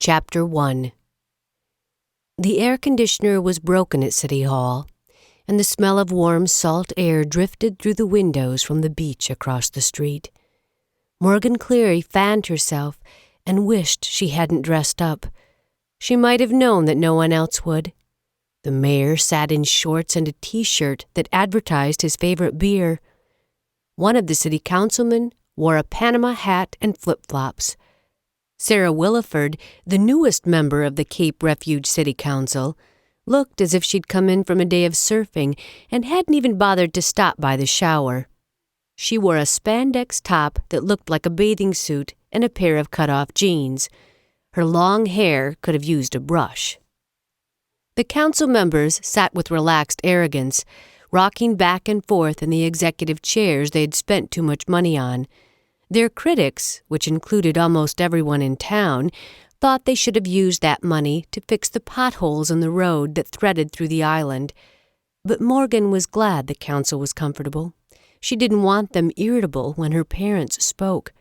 Chapter 1. The air conditioner was broken at City Hall, and the smell of warm salt air drifted through the windows from the beach across the street. Morgan Cleary fanned herself and wished she hadn't dressed up. She might have known that no one else would. The mayor sat in shorts and a T-shirt that advertised his favorite beer. One of the city councilmen wore a Panama hat and flip-flops. Sarah Williford, the newest member of the Cape Refuge City Council, looked as if she'd come in from a day of surfing and hadn't even bothered to stop by the shower. She wore a spandex top that looked like a bathing suit and a pair of cut-off jeans. Her long hair could have used a brush. The council members sat with relaxed arrogance, rocking back and forth in the executive chairs they'd spent too much money on. Their critics, which included almost everyone in town, thought they should have used that money to fix the potholes in the road that threaded through the island. But Morgan was glad the council was comfortable. She didn't want them irritable when her parents spoke.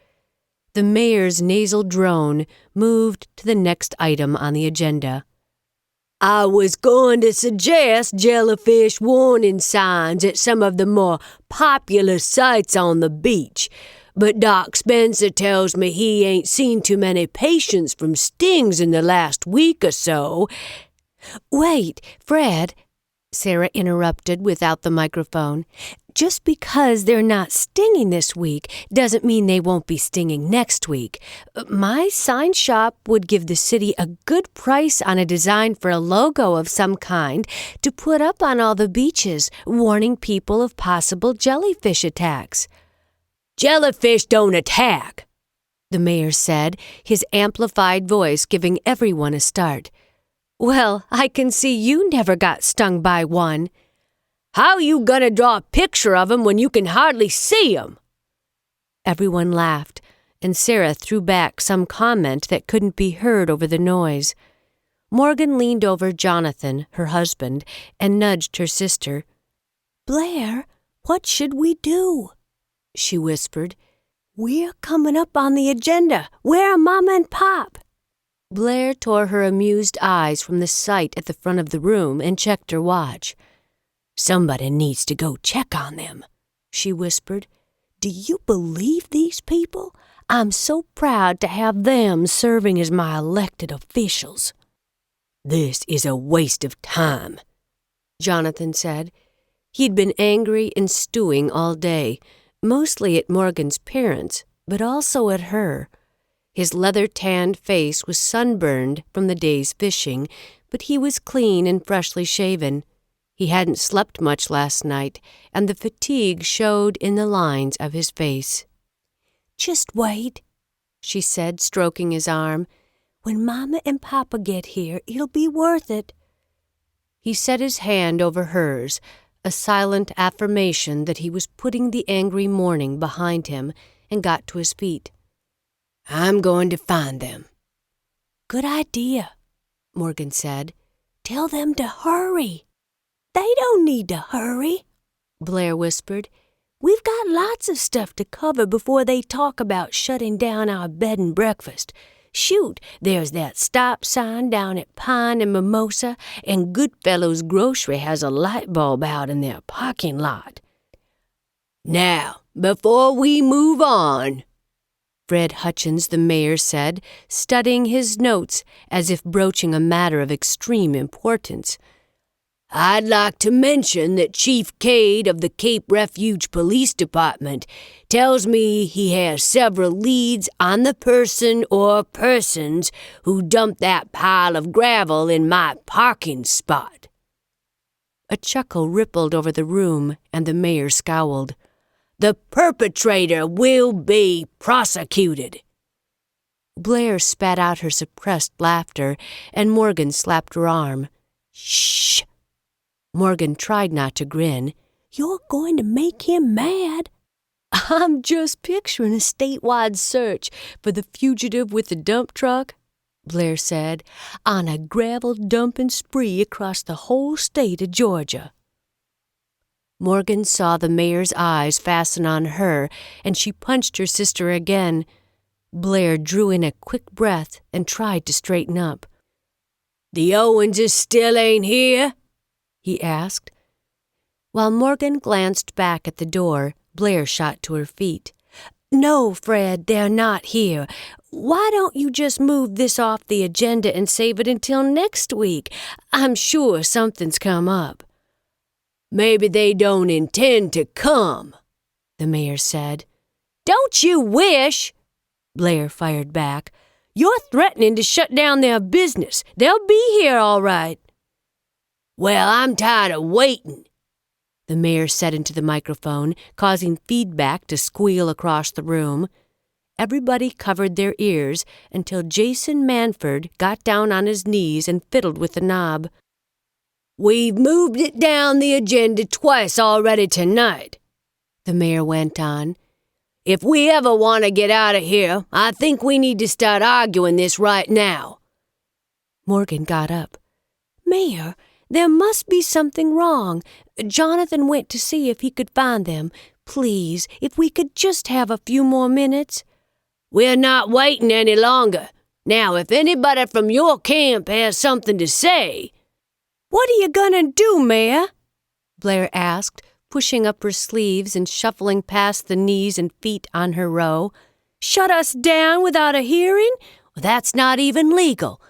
The mayor's nasal drone moved to the next item on the agenda. I was going to suggest jellyfish warning signs at some of the more popular sites on the beach, but Doc Spencer tells me he ain't seen too many patients from stings in the last week or so. Wait, Fred, Sarah interrupted without the microphone. Just because they're not stinging this week doesn't mean they won't be stinging next week. My sign shop would give the city a good price on a design for a logo of some kind to put up on all the beaches, warning people of possible jellyfish attacks. Jellyfish don't attack, the mayor said, his amplified voice giving everyone a start. Well, I can see you never got stung by one. How you gonna draw a picture of 'em when you can hardly see 'em? Everyone laughed, and Sarah threw back some comment that couldn't be heard over the noise. Morgan leaned over Jonathan, her husband, and nudged her sister. Blair, what should we do? She whispered. We're coming up on the agenda. Where are Mama and Pop? Blair tore her amused eyes from the sight at the front of the room and checked her watch. Somebody needs to go check on them, she whispered. Do you believe these people? I'm so proud to have them serving as my elected officials. This is a waste of time, Jonathan said. He'd been angry and stewing all day, mostly at Morgan's parents, but also at her. His leather-tanned face was sunburned from the day's fishing, but he was clean and freshly shaven. He hadn't slept much last night, and the fatigue showed in the lines of his face. Just wait, she said, stroking his arm. When Mama and Papa get here, it'll be worth it. He set his hand over hers, a silent affirmation that he was putting the angry morning behind him, and got to his feet. I'm going to find them. Good idea, Morgan said. Tell them to hurry. They don't need to hurry, Blair whispered. We've got lots of stuff to cover before they talk about shutting down our bed and breakfast. Shoot, there's that stop sign down at Pine and Mimosa, and Goodfellow's Grocery has a light bulb out in their parking lot. Now, before we move on, Fred Hutchins, the mayor, said, studying his notes as if broaching a matter of extreme importance, I'd like to mention that Chief Cade of the Cape Refuge Police Department tells me he has several leads on the person or persons who dumped that pile of gravel in my parking spot. A chuckle rippled over the room, and the mayor scowled. The perpetrator will be prosecuted. Blair spat out her suppressed laughter, and Morgan slapped her arm. Shh! Morgan tried not to grin. You're going to make him mad. I'm just picturing a statewide search for the fugitive with the dump truck, Blair said, on a gravel dumping spree across the whole state of Georgia. Morgan saw the mayor's eyes fasten on her, and she punched her sister again. Blair drew in a quick breath and tried to straighten up. "The Owenses still ain't here?" he asked. While Morgan glanced back at the door, Blair shot to her feet. "No, Fred, they're not here. Why don't you just move this off the agenda and save it until next week? I'm sure something's come up." "Maybe they don't intend to come," the mayor said. "Don't you wish?" Blair fired back. "You're threatening to shut down their business. They'll be here all right." "Well, I'm tired of waiting," the mayor said into the microphone, causing feedback to squeal across the room. Everybody covered their ears until Jason Manford got down on his knees and fiddled with the knob. "We've moved it down the agenda twice already tonight," the mayor went on. "If we ever want to get out of here, I think we need to start arguing this right now." Morgan got up. "Mayor, there must be something wrong. Jonathan went to see if he could find them. Please, if we could just have a few more minutes." "We're not waiting any longer. Now, if anybody from your camp has something to say—" "What are you gonna do, Mayor?" Blair asked, pushing up her sleeves and shuffling past the knees and feet on her row. "Shut us down without a hearing? Well, that's not even legal.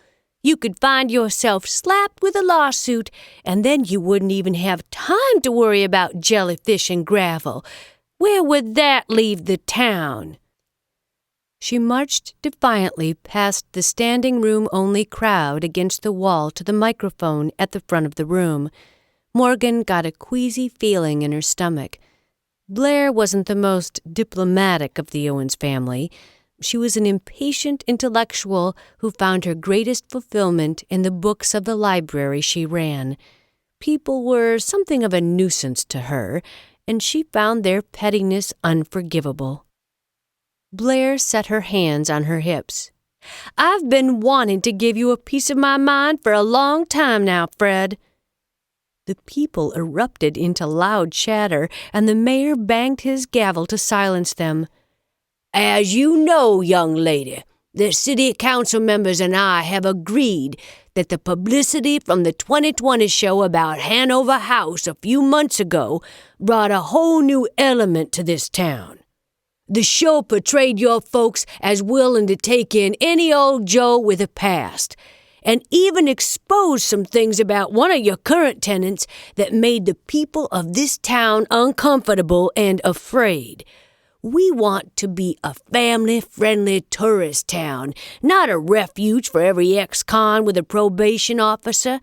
You could find yourself slapped with a lawsuit, and then you wouldn't even have time to worry about jellyfish and gravel. Where would that leave the town?" She marched defiantly past the standing-room-only crowd against the wall to the microphone at the front of the room. Morgan got a queasy feeling in her stomach. Blair wasn't the most diplomatic of the Owens family. She was an impatient intellectual who found her greatest fulfillment in the books of the library she ran. People were something of a nuisance to her, and she found their pettiness unforgivable. Blair set her hands on her hips. "I've been wanting to give you a piece of my mind for a long time now, Fred." The people erupted into loud chatter, and the mayor banged his gavel to silence them. "As you know, young lady, the city council members and I have agreed that the publicity from the 2020 show about Hanover House a few months ago brought a whole new element to this town. The show portrayed your folks as willing to take in any old Joe with a past, and even exposed some things about one of your current tenants that made the people of this town uncomfortable and afraid. We want to be a family-friendly tourist town, not a refuge for every ex-con with a probation officer.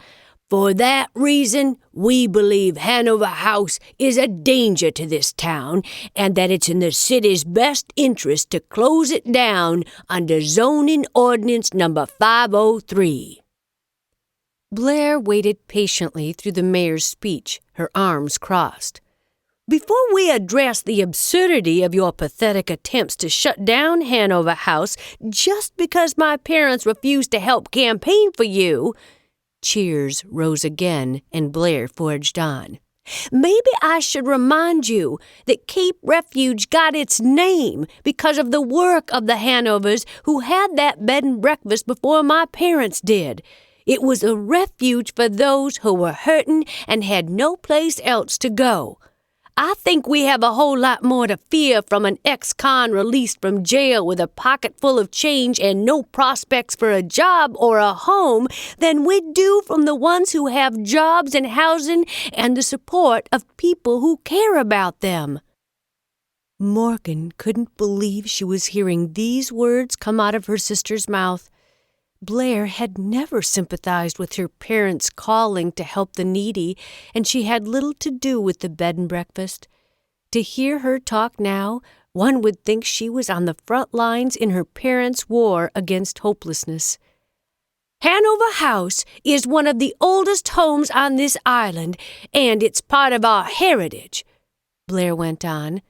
For that reason, we believe Hanover House is a danger to this town, and that it's in the city's best interest to close it down under Zoning Ordinance number 503. Blair waited patiently through the mayor's speech, her arms crossed. "Before we address the absurdity of your pathetic attempts to shut down Hanover House just because my parents refused to help campaign for you," cheers rose again, and Blair forged on. "Maybe I should remind you that Cape Refuge got its name because of the work of the Hanovers who had that bed and breakfast before my parents did. It was a refuge for those who were hurting and had no place else to go. I think we have a whole lot more to fear from an ex-con released from jail with a pocket full of change and no prospects for a job or a home than we do from the ones who have jobs and housing and the support of people who care about them." Morgan couldn't believe she was hearing these words come out of her sister's mouth. Blair had never sympathized with her parents' calling to help the needy, and she had little to do with the bed and breakfast. To hear her talk now, one would think she was on the front lines in her parents' war against hopelessness. "Hanover House is one of the oldest homes on this island, and it's part of our heritage," Blair went on.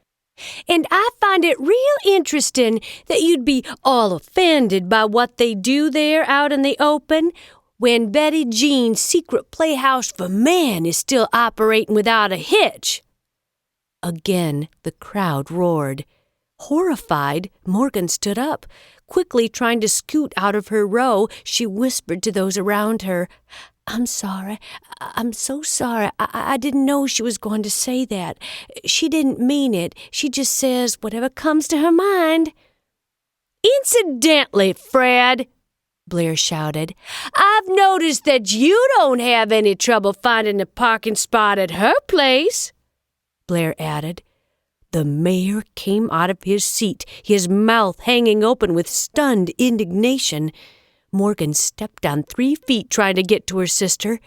"And I find it real interesting that you'd be all offended by what they do there out in the open when Betty Jean's secret playhouse for men is still operating without a hitch." Again, the crowd roared. Horrified, Morgan stood up. Quickly trying to scoot out of her row, she whispered to those around her, "I'm sorry. I'm so sorry. I didn't know she was going to say that. She didn't mean it. She just says whatever comes to her mind." "Incidentally, Fred," Blair shouted, "I've noticed that you don't have any trouble finding a parking spot at her place." Blair added. The mayor came out of his seat, his mouth hanging open with stunned indignation. Morgan stepped on 3 feet trying to get to her sister.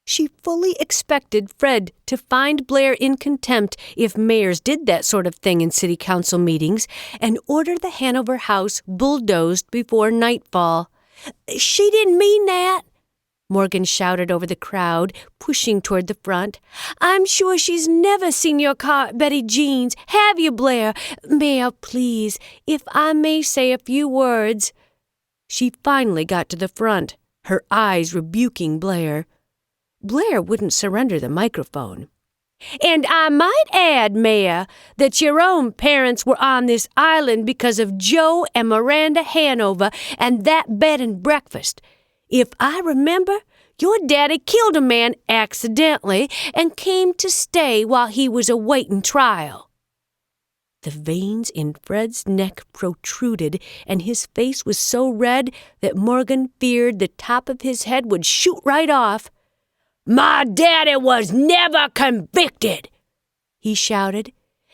She fully expected Fred to find Blair in contempt if mayors did that sort of thing in city council meetings and order the Hanover house bulldozed before nightfall. "She didn't mean that," Morgan shouted over the crowd, pushing toward the front. "I'm sure she's never seen your car at Betty Jean's. Have you, Blair? Mayor, please, if I may say a few words." She finally got to the front, her eyes rebuking Blair. Blair wouldn't surrender the microphone. "And I might add, Mayor, that your own parents were on this island because of Joe and Miranda Hanover and that bed and breakfast. If I remember, your daddy killed a man accidentally and came to stay while he was awaiting trial." The veins in Fred's neck protruded, and his face was so red that Morgan feared the top of his head would shoot right off. "My daddy was never convicted," he shouted.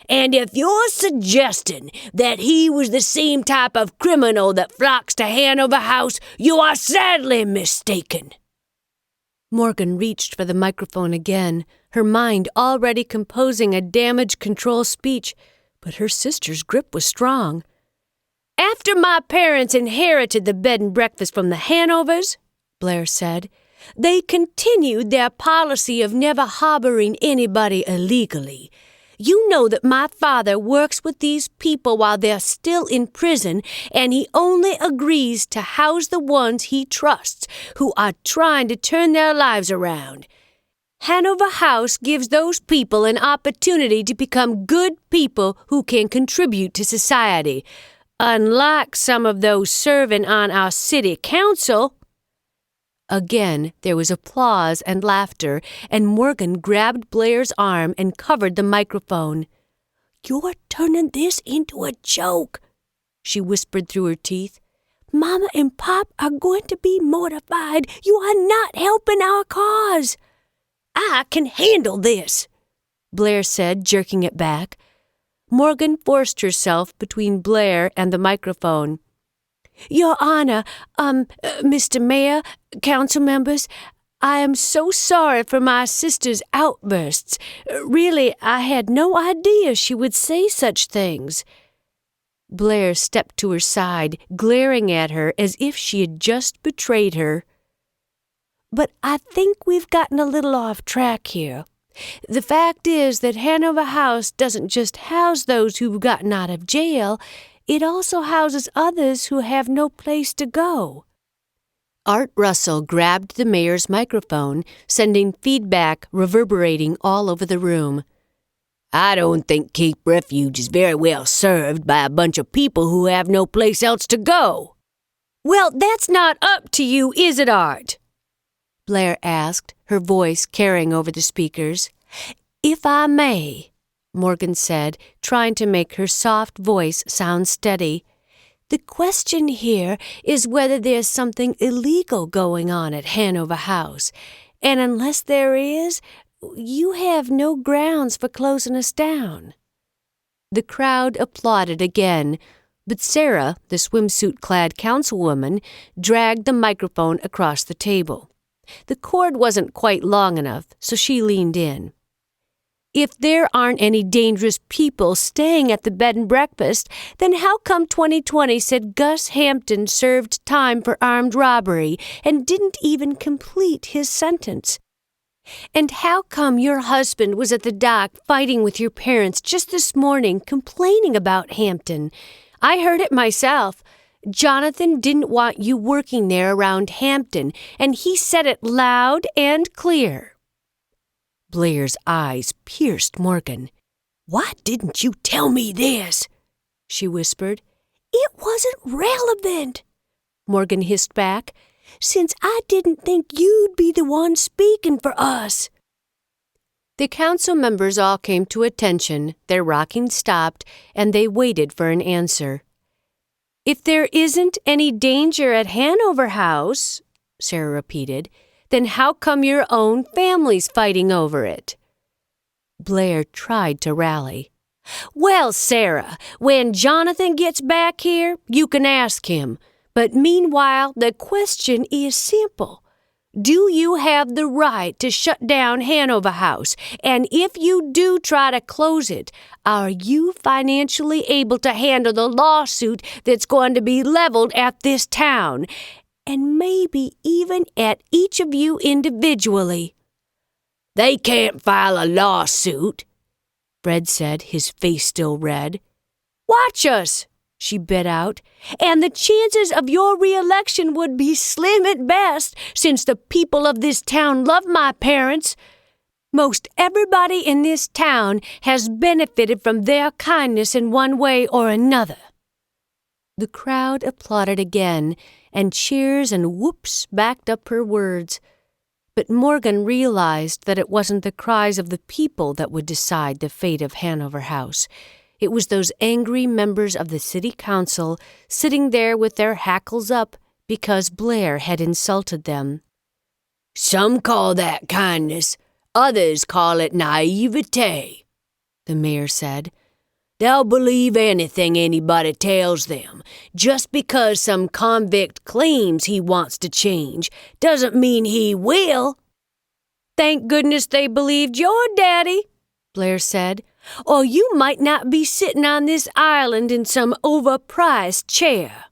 "And if you're suggesting that he was the same type of criminal that flocks to Hanover House, you are sadly mistaken." Morgan reached for the microphone again, her mind already composing a damage control speech, but her sister's grip was strong. "After my parents inherited the bed and breakfast from the Hanovers," Blair said, "they continued their policy of never harboring anybody illegally. You know that my father works with these people while they're still in prison, and he only agrees to house the ones he trusts, who are trying to turn their lives around. Hanover House gives those people an opportunity to become good people who can contribute to society, unlike some of those serving on our city council." Again, there was applause and laughter, and Morgan grabbed Blair's arm and covered the microphone. "You're turning this into a joke," she whispered through her teeth. "Mama and Pop are going to be mortified. You are not helping our cause." "I can handle this," Blair said, jerking it back. Morgan forced herself between Blair and the microphone. "Your Honor, Mr. Mayor, council members, I am so sorry for my sister's outbursts. Really, I had no idea she would say such things." Blair stepped to her side, glaring at her as if she had just betrayed her. "But I think we've gotten a little off track here. The fact is that Hanover House doesn't just house those who've gotten out of jail, it also houses others who have no place to go." Art Russell grabbed the mayor's microphone, sending feedback reverberating all over the room. "I don't think Cape Refuge is very well served by a bunch of people who have no place else to go." "Well, that's not up to you, is it, Art?" Blair asked, her voice carrying over the speakers. "If I may," Morgan said, trying to make her soft voice sound steady, "the question here is whether there's something illegal going on at Hanover House, and unless there is, you have no grounds for closing us down." The crowd applauded again, but Sarah, the swimsuit-clad councilwoman, dragged the microphone across the table. The cord wasn't quite long enough, so she leaned in. "If there aren't any dangerous people staying at the bed and breakfast, then how come 2020 said Gus Hampton served time for armed robbery and didn't even complete his sentence? And how come your husband was at the dock fighting with your parents just this morning, complaining about Hampton? I heard it myself. Jonathan didn't want you working there around Hampton, and he said it loud and clear." Blair's eyes pierced Morgan. "Why didn't you tell me this?" she whispered. It wasn't relevant, Morgan hissed back, since I didn't think you'd be the one speaking for us. The council members all came to attention, their rocking stopped, and they waited for an answer. If there isn't any danger at Hanover House, Sarah repeated, then how come your own family's fighting over it? Blair tried to rally. Well, Sarah, when Jonathan gets back here, you can ask him. But meanwhile, the question is simple. Do you have the right to shut down Hanover House? And if you do try to close it, are you financially able to handle the lawsuit that's going to be leveled at this town? And maybe even at each of you individually. They can't file a lawsuit, Fred said, his face still red. Watch us, she bit out, and the chances of your re-election would be slim at best, since the people of this town love my parents. Most everybody in this town has benefited from their kindness in one way or another. The crowd applauded again, and cheers and whoops backed up her words. But Morgan realized that it wasn't the cries of the people that would decide the fate of Hanover House. It was those angry members of the city council sitting there with their hackles up because Blair had insulted them. Some call that kindness, others call it naivete, the mayor said. They'll believe anything anybody tells them. Just because some convict claims he wants to change doesn't mean he will. Thank goodness they believed your daddy, Blair said, or you might not be sitting on this island in some overpriced chair.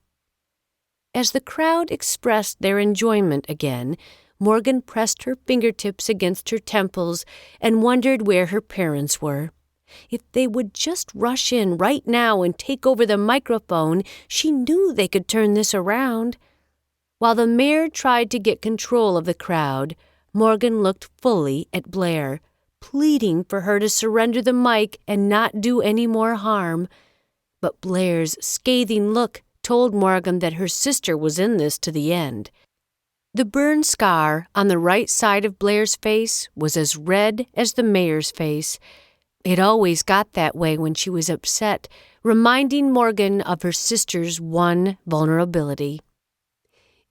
As the crowd expressed their enjoyment again, Morgan pressed her fingertips against her temples and wondered where her parents were. If they would just rush in right now and take over the microphone, she knew they could turn this around. While the mayor tried to get control of the crowd, Morgan looked fully at Blair, pleading for her to surrender the mic and not do any more harm. But Blair's scathing look told Morgan that her sister was in this to the end. The burn scar on the right side of Blair's face was as red as the mayor's face. It always got that way when she was upset, reminding Morgan of her sister's one vulnerability.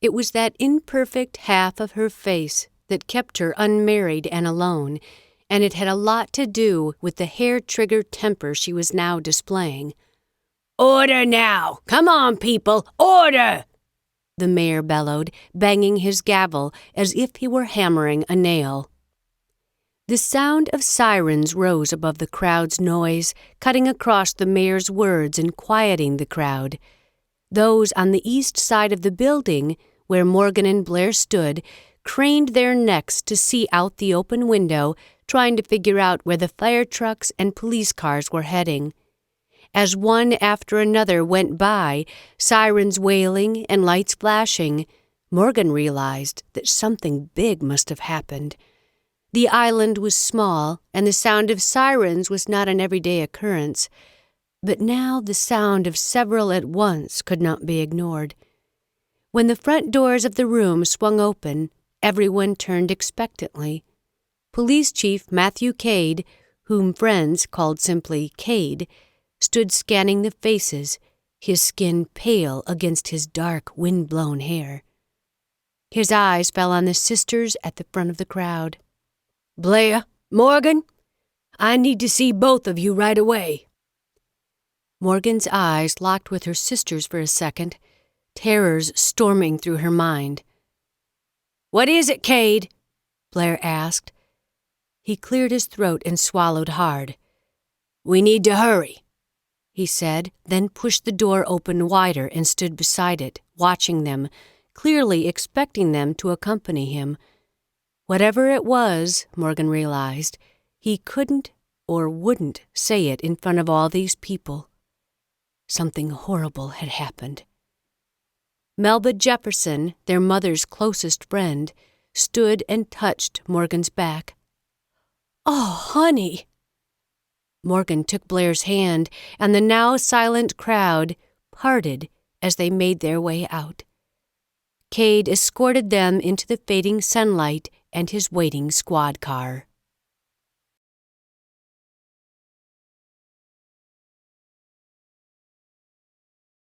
It was that imperfect half of her face that kept her unmarried and alone, and it had a lot to do with the hair-trigger temper she was now displaying. Order now! Come on, people! Order! The mayor bellowed, banging his gavel as if he were hammering a nail. The sound of sirens rose above the crowd's noise, cutting across the mayor's words and quieting the crowd. Those on the east side of the building, where Morgan and Blair stood, craned their necks to see out the open window, trying to figure out where the fire trucks and police cars were heading. As one after another went by, sirens wailing and lights flashing, Morgan realized that something big must have happened. The island was small, and the sound of sirens was not an everyday occurrence. But now the sound of several at once could not be ignored. When the front doors of the room swung open, everyone turned expectantly. Police Chief Matthew Cade, whom friends called simply Cade, stood scanning the faces, his skin pale against his dark, wind-blown hair. His eyes fell on the sisters at the front of the crowd. Blair, Morgan, I need to see both of you right away. Morgan's eyes locked with her sister's for a second, terrors storming through her mind. What is it, Cade? Blair asked. He cleared his throat and swallowed hard. We need to hurry, he said, then pushed the door open wider and stood beside it, watching them, clearly expecting them to accompany him. Whatever it was, Morgan realized, he couldn't or wouldn't say it in front of all these people. Something horrible had happened. Melba Jefferson, their mother's closest friend, stood and touched Morgan's back. Oh, honey! Morgan took Blair's hand, and the now silent crowd parted as they made their way out. Cade escorted them into the fading sunlight and his waiting squad car.